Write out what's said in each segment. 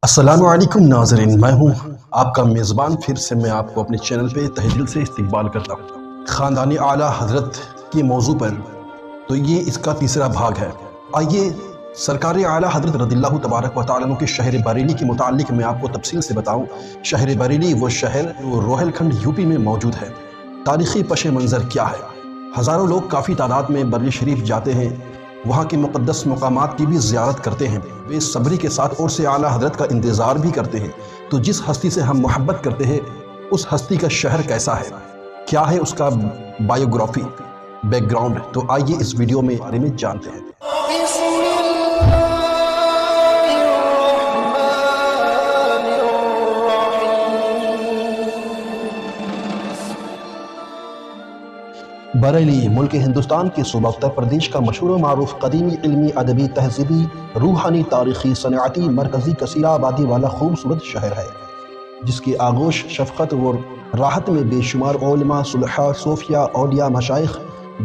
السلام علیکم ناظرین، میں ہوں آپ کا میزبان۔ پھر سے میں آپ کو اپنے چینل پہ تہہ دل سے استقبال کرتا ہوں۔ خاندان اعلیٰ حضرت کے موضوع پر تو یہ اس کا تیسرا بھاگ ہے۔ آئیے سرکار اعلیٰ حضرت رضی اللہ تبارک و تعالیٰ عنہ کے شہر بریلی کے متعلق میں آپ کو تفصیل سے بتاؤں۔ شہر بریلی وہ شہر جو روہیل کھنڈ یوپی میں موجود ہے۔ تاریخی پس منظر کیا ہے؟ ہزاروں لوگ کافی تعداد میں بریلی شریف جاتے ہیں، وہاں کے مقدس مقامات کی بھی زیارت کرتے ہیں، بے صبری کے ساتھ اور سے اعلیٰ حضرت کا انتظار بھی کرتے ہیں۔ تو جس ہستی سے ہم محبت کرتے ہیں، اس ہستی کا شہر کیسا ہے، کیا ہے اس کا بایوگرافی، بیک گراؤنڈ، تو آئیے اس ویڈیو میں بارے میں جانتے ہیں۔ بریلی ملک ہندوستان کے صوبہ اتر پردیش کا مشہور و معروف قدیمی علمی ادبی تہذیبی روحانی تاریخی صنعتی مرکزی کثیر آبادی والا خوبصورت شہر ہے، جس کی آغوش شفقت و راحت میں بے شمار علماء، صلحاء، صوفیاء، اولیاء، مشائخ،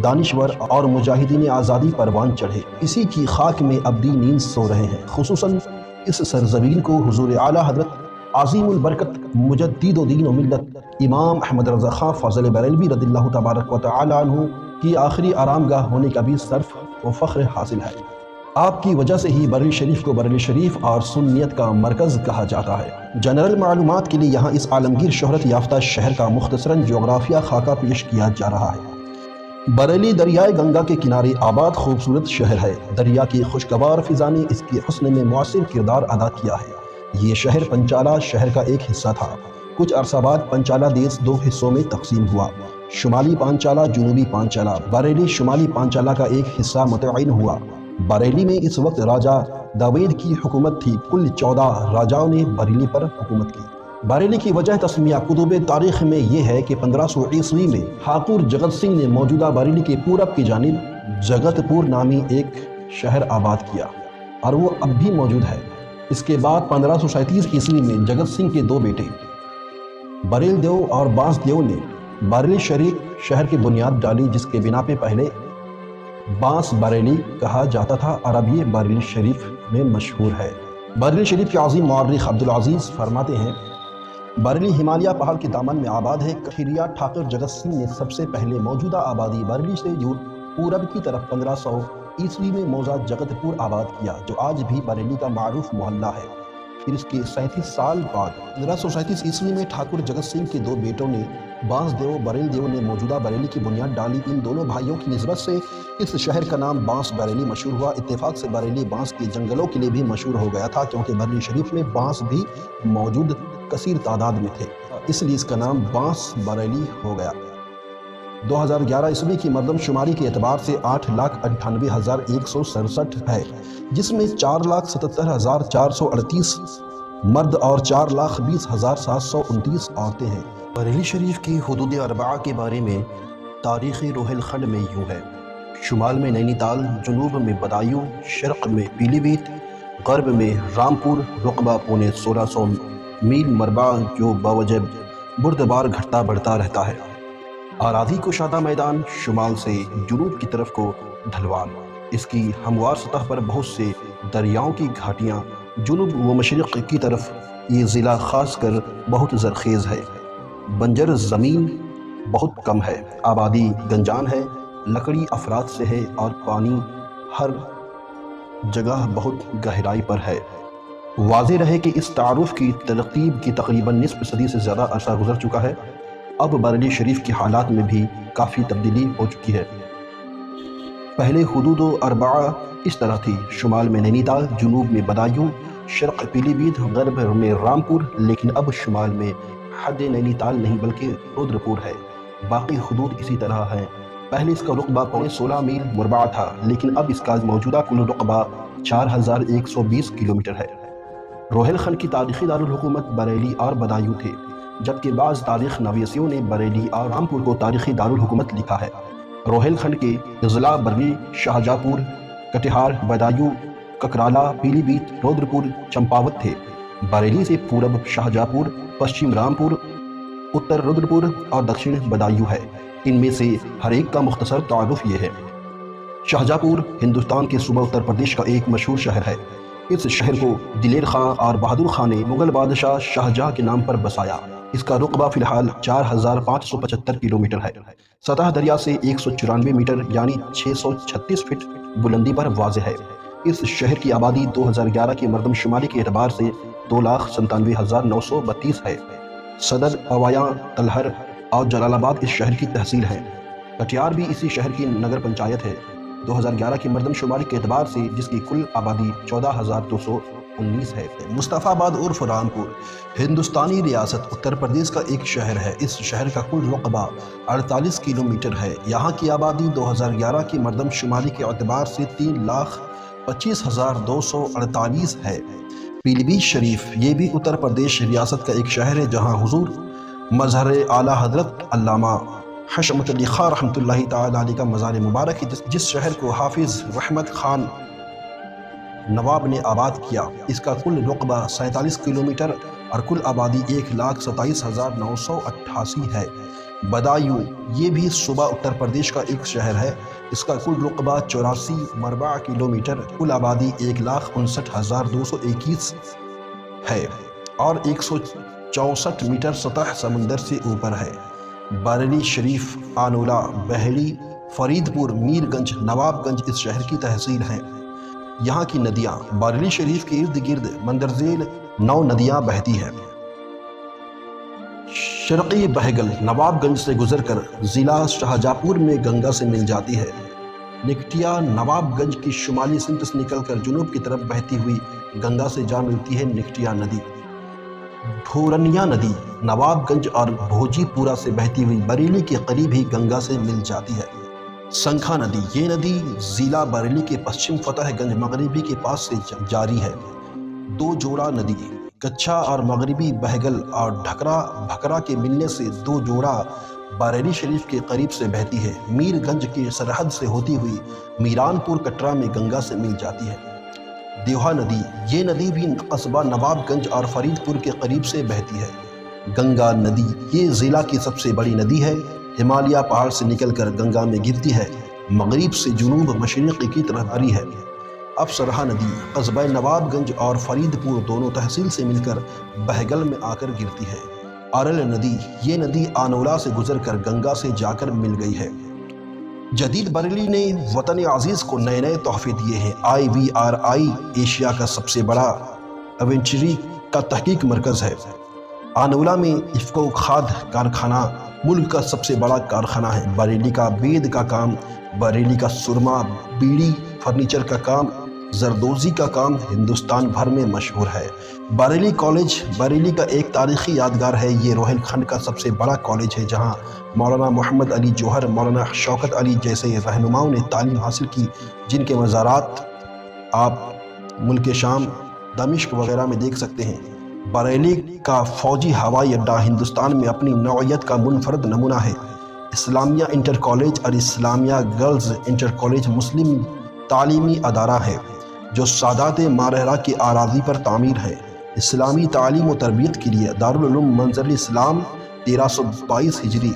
دانشور اور مجاہدین آزادی پروان چڑھے اسی کی خاک میں ابدی نیند سو رہے ہیں۔ خصوصاً اس سرزمین کو حضور اعلیٰ حضرت عظیم البرکت مجدد و دین و ملت امام احمد رضا خان فاضل بریلوی رضی اللہ تبارک و تعالی عنہ کی آخری آرام گاہ ہونے کا بھی شرف و فخر حاصل ہے۔ آپ کی وجہ سے ہی بریلی شریف کو بریلی شریف اور سنیت کا مرکز کہا جاتا ہے۔ جنرل معلومات کے لیے یہاں اس عالمگیر شہرت یافتہ شہر کا مختصراً جغرافیہ خاکہ پیش کیا جا رہا ہے۔ بریلی دریائے گنگا کے کنارے آباد خوبصورت شہر ہے۔ دریا کی خوشگوار فضا نے اس کے حسن میں مؤثر کردار ادا کیا ہے۔ یہ شہر پنچالہ شہر کا ایک حصہ تھا۔ کچھ عرصہ بعد پنچالہ دیس دو حصوں میں تقسیم ہوا، شمالی پانچالہ، جنوبی پانچالہ۔ بریلی شمالی پانچالہ کا ایک حصہ متعین ہوا۔ بریلی میں اس وقت راجہ داوید کی حکومت تھی۔ کل 14 راجاؤں نے بریلی پر حکومت کی۔ بریلی کی وجہ تسمیہ کتب تاریخ میں یہ ہے کہ 1500 عیسوی میں ٹھاکر جگت سنگھ نے موجودہ بریلی کے پورب کی جانب جگت پور نامی ایک شہر آباد کیا، اور وہ اب بھی موجود ہے۔ اس کے بعد 1537 عیسوی میں جگت سنگھ کے دو بیٹے بریل دیو اور بانس دیو نے بریلی شریف شہر کی بنیاد ڈالی، جس کے بنا پہ پہلے بانس بریلی کہا جاتا تھا اور اب یہ بریلی شریف میں مشہور ہے۔ بریلی شریف کے عظیم مورخ عبدالعزیز فرماتے ہیں، بریلی ہمالیہ پہاڑ کے دامن میں آباد ہے۔ کٹھیریا ٹھاکر جگت سنگھ نے سب سے پہلے موجودہ آبادی بریلی سے پورب کی طرف 1500 عیسوی میں موضع جگت پور آباد کیا، جو آج بھی بریلی کا معروف محلہ ہے۔ پھر اس کے 37 سال بعد 1537 عیسوی میں ٹھاکر جگت سنگھ کے دو بیٹوں نے بانس دیو بریل دیو نے موجودہ بریلی کی بنیاد ڈالی۔ ان دونوں بھائیوں کی نسبت سے اس شہر کا نام بانس بریلی مشہور ہوا۔ اتفاق سے بریلی بانس کے جنگلوں کے لیے بھی مشہور ہو گیا تھا، کیونکہ بریلی شریف میں بانس بھی موجود کثیر تعداد میں تھے، اس لیے اس کا نام بانس بریلی ہو گیا۔ 2011 عیسوی کی مردم شماری کے اعتبار سے 8,98,167 ہے، جس میں 4,77,438 مرد اور 4,20,729 عورتیں ہیں۔ بریلی شریف کی حدود اربعہ کے بارے میں تاریخی روہیل کھنڈ میں یوں ہے: شمال میں نینی تال، جنوب میں بدایوں، شرق میں پیلی بھیت، غرب میں رامپور، رقبہ پونے 1600 میل مربع جو بوجہ بردبار گھٹتا بڑھتا رہتا ہے۔ اراضی کشادہ میدان، شمال سے جنوب کی طرف کو ڈھلوان، اس کی ہموار سطح پر بہت سے دریاؤں کی گھاٹیاں، جنوب و مشرق کی طرف یہ ضلع خاص کر بہت زرخیز ہے۔ بنجر زمین بہت کم ہے، آبادی گنجان ہے، لکڑی افراد سے ہے اور پانی ہر جگہ بہت گہرائی پر ہے۔ واضح رہے کہ اس تعارف کی ترتیب کی تقریباً نصف صدی سے زیادہ عرصہ گزر چکا ہے۔ اب بریلی شریف کے حالات میں بھی کافی تبدیلی ہو چکی ہے۔ پہلے حدود اربعہ اس طرح تھی: شمال میں نینی تال، جنوب میں بدایوں، شرق پیلی بھیت، غرب میں رامپور، لیکن اب شمال میں حد نینی تال نہیں بلکہ رودر پور ہے۔ باقی حدود اسی طرح ہیں۔ پہلے اس کا رقبہ پونے 16 میل مربع تھا، لیکن اب اس کا موجودہ کل رقبہ 4120 کلومیٹر ہے۔ روہیل کھنڈ کی تاریخی دارالحکومت بریلی اور بدایوں تھے، جبکہ بعض تاریخ نویسیوں نے بریلی اور رامپور کو تاریخی دارالحکومت لکھا ہے۔ روہیل کھنڈ کے اضلاع بریلی، شاہجہاں پور، کٹیہار، بدایوں، ککرالہ، پیلی بھیت، رودر پور، چمپاوت تھے۔ بریلی سے پورب شاہجہاں پور، پشچم رامپور، اتر رودر پور اور دکشن بدایوں ہے۔ ان میں سے ہر ایک کا مختصر تعارف یہ ہے: شاہجہاں پور ہندوستان کے صوبہ اتر پردیش کا ایک مشہور شہر ہے۔ اس شہر کو دلیر خان اور بہادر خان نے مغل بادشاہ شاہجہاں کے نام پر بسایا۔ اس کا رقبہ فی الحال 4575 کلومیٹر ہے۔ سطح دریا سے 194 میٹر یعنی 636 فٹ بلندی پر واضح ہے۔ اس شہر کی آبادی 2011 کی مردم شماری کے اعتبار سے 2,97,932 ہے۔ صدر، پوایاں، تلہر اور جلال آباد اس شہر کی تحصیل ہے۔ کٹیہار بھی اسی شہر کی نگر پنچایت ہے 2011 کی مردم شماری کے اعتبار سے، جس کی کل آبادی 14,219 ہے۔ مصطفیٰ آباد عرف رامپور ہندوستانی ریاست اتر پردیش کا ایک شہر ہے۔ اس شہر کا کل رقبہ 48 کلومیٹر ہے۔ یہاں کی آبادی 2011 کی مردم شماری کے اعتبار سے 3,25,248 ہے۔ پیلی بھیت شریف یہ بھی اتر پردیش ریاست کا ایک شہر ہے، جہاں حضور مظہر اعلیٰ حضرت علامہ حشمت علی خاں رحمۃ اللہ تعالیٰ علیہ کا مزار مبارک ہے، جس شہر کو حافظ رحمت خان نواب نے آباد کیا۔ اس کا کل رقبہ 47 کلومیٹر اور کل آبادی 1,27,988 ہے۔ بدایوں یہ بھی صوبہ اتر پردیش کا ایک شہر ہے۔ اس کا کل رقبہ 84 مربع کلومیٹر، کل آبادی 1,59,221 ہے اور 164 میٹر سطح سمندر سے اوپر ہے۔ بریلی شریف، آنولہ، بہڑی، فرید پور، میر گنج، نواب گنج اس شہر کی تحصیل ہیں۔ یہاں کی ندیاں بریلی شریف کے ارد گرد مندرزیل 9 ندیاں بہتی ہیں۔ شرقی بہگل نواب گنج سے گزر کر ضلع شاہجہاں پور میں گنگا سے مل جاتی ہے۔ نکٹیا نواب گنج کی شمالی سمت سے نکل کر جنوب کی طرف بہتی ہوئی گنگا سے جا ملتی ہے نکٹیا ندی۔ ڈھورنیا ندی نواب گنج اور بھوجی پورا سے بہتی ہوئی بریلی کے قریب ہی گنگا سے مل جاتی ہے۔ سنکھا ندی یہ ندی ضلع بریلی کے پچھم فتح گنج مغربی کے پاس سے جاری ہے۔ دو جوڑا ندی کچھا اور مغربی بہگل اور ڈھکرا بھکرا کے ملنے سے دو جوڑا بریلی شریف کے قریب سے بہتی ہے۔ میر گنج کی سرحد سے ہوتی ہوئی میران پور کٹرا میں گنگا سے مل جاتی ہے۔ دیوہا ندی یہ ندی بھی قصبہ نواب گنج اور فرید پور کے قریب سے بہتی ہے۔ گنگا ندی یہ ضلع کی سب سے بڑی ندی ہے۔ ہمالیہ پہاڑ سے نکل کر گنگا میں گرتی ہے۔ مغرب سے جنوب مشرق کی طرف بڑھی ہے۔ افسرہ ندی قصبہ نواب گنج اور فرید پور دونوں تحصیل سے مل کر بہگل میں آ کر گرتی ہے۔ ارل ندی یہ ندی آنولہ سے گزر کر گنگا سے جا کر مل گئی ہے۔ جدید بریلی نے وطن عزیز کو نئے نئے تحفے دیے ہیں۔ IVRI ایشیا کا سب سے بڑا ایونچری کا تحقیق مرکز ہے۔ آنولہ میں افکو کھاد کارخانہ ملک کا سب سے بڑا کارخانہ ہے۔ بریلی کا بید کا کام، بریلی کا سرما، بیڑی، فرنیچر کا کام، زردوزی کا کام ہندوستان بھر میں مشہور ہے۔ بریلی کالج بریلی کا ایک تاریخی یادگار ہے۔ یہ روہیل کھنڈ کا سب سے بڑا کالج ہے، جہاں مولانا محمد علی جوہر، مولانا شوکت علی جیسے رہنماؤں نے تعلیم حاصل کی، جن کے مزارات آپ ملک شام، دمشق وغیرہ میں دیکھ سکتے ہیں۔ بریلی کا فوجی ہوائی اڈہ ہندوستان میں اپنی نوعیت کا منفرد نمونہ ہے۔ اسلامیہ انٹر کالج اور اسلامیہ گرلز انٹر کالج مسلم تعلیمی ادارہ ہے، جو سادات مارہرہ کی اراضی پر تعمیر ہے۔ اسلامی تعلیم و تربیت کے لیے دارالعلوم منظر الاسلام 1322 ہجری،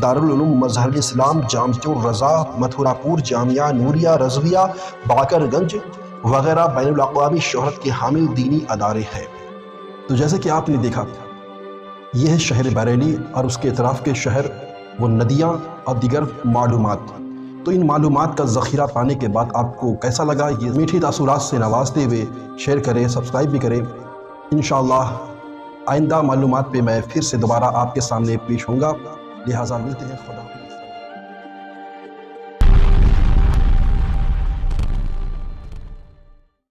دارالعلوم مظہر الاسلام جامعہ الرضا، متھرا پور جامعہ نوریہ رضویہ، باقر گنج وغیرہ بین الاقوامی شہرت کے حامل دینی ادارے ہیں۔ تو جیسے کہ آپ نے دیکھا، یہ ہے شہر بریلی اور اس کے اطراف کے شہر، وہ ندیاں اور دیگر معلومات۔ تو ان معلومات کا ذخیرہ پانے کے بعد آپ کو کیسا لگا، یہ میٹھی تاثرات سے نوازتے ہوئے شیئر کریں، سبسکرائب بھی کریں۔ انشاءاللہ آئندہ معلومات پہ میں پھر سے دوبارہ آپ کے سامنے پیش ہوں گا، لہٰذا ملتے ہیں۔ خدا